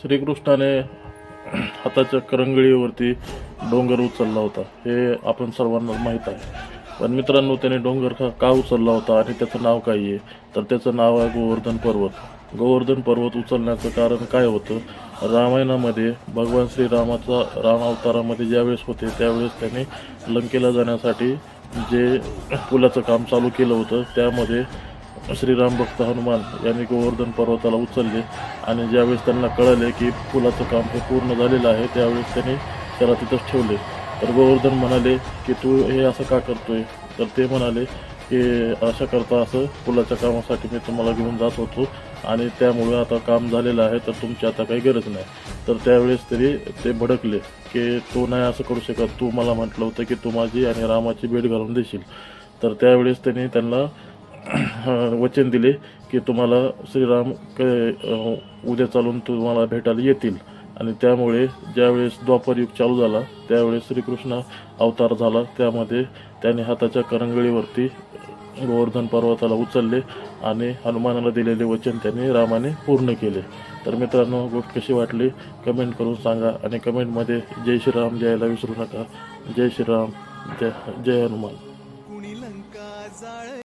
श्रीकृष्णाने हाताच्या करंगळीवरती डोंगर उचलला होता हे आपण सर्वांना माहीत आहे. पण मित्रांनो, त्याने डोंगर का उचलला होता आणि त्याचं नाव काय आहे? तर त्याचं नाव आहे गोवर्धन पर्वत. गोवर्धन पर्वत उचलण्याचं कारण काय होतं? रामायणामध्ये भगवान श्रीरामाचा राम अवतारामध्ये ज्यावेळेस होते त्यावेळेस त्याने लंकेला जाण्यासाठी जे पुलाचं काम चालू केलं होतं त्यामध्ये श्रीराम भक्त हनुमान यांनी गोवर्धन पर्वताला उचलले आणि ज्यावेळेस त्यांना कळले की पुलाचं काम हे पूर्ण झालेलं आहे त्यावेळेस त्यांनी त्याला तिथंच ठेवले. तर गोवर्धन म्हणाले की तू हे असं का करतोय? तर ते म्हणाले की अशा करता असं पुलाच्या कामासाठी मी तुम्हाला घेऊन जात होतो आणि त्यामुळे आता काम झालेलं आहे तर तुमची आता काही गरज नाही. तर त्यावेळेस तरी ते भडकले की तू नाही असं करू शकत, तू मला म्हटलं होतं की तू माझी आणि रामाची भेट घालून देशील. तर त्यावेळेस त्यांनी त्यांना वचन दिले की तुम्हाला श्रीराम उद्या चालून तुम्हाला भेटायला येतील. आणि त्यामुळे ज्यावेळेस द्वापरयुग चालू झाला त्यावेळेस श्रीकृष्ण अवतार झाला. त्यामध्ये त्याने हाताच्या करंगळीवरती गोवर्धन पर्वताला उचलले आणि हनुमानाला दिलेले वचन त्याने रामाने पूर्ण केले. तर मित्रांनो, गोष्ट कशी वाटली कमेंट करून सांगा आणि कमेंटमध्ये जय श्रीराम लिहायला विसरू नका. जय श्रीराम, जय जय हनुमान.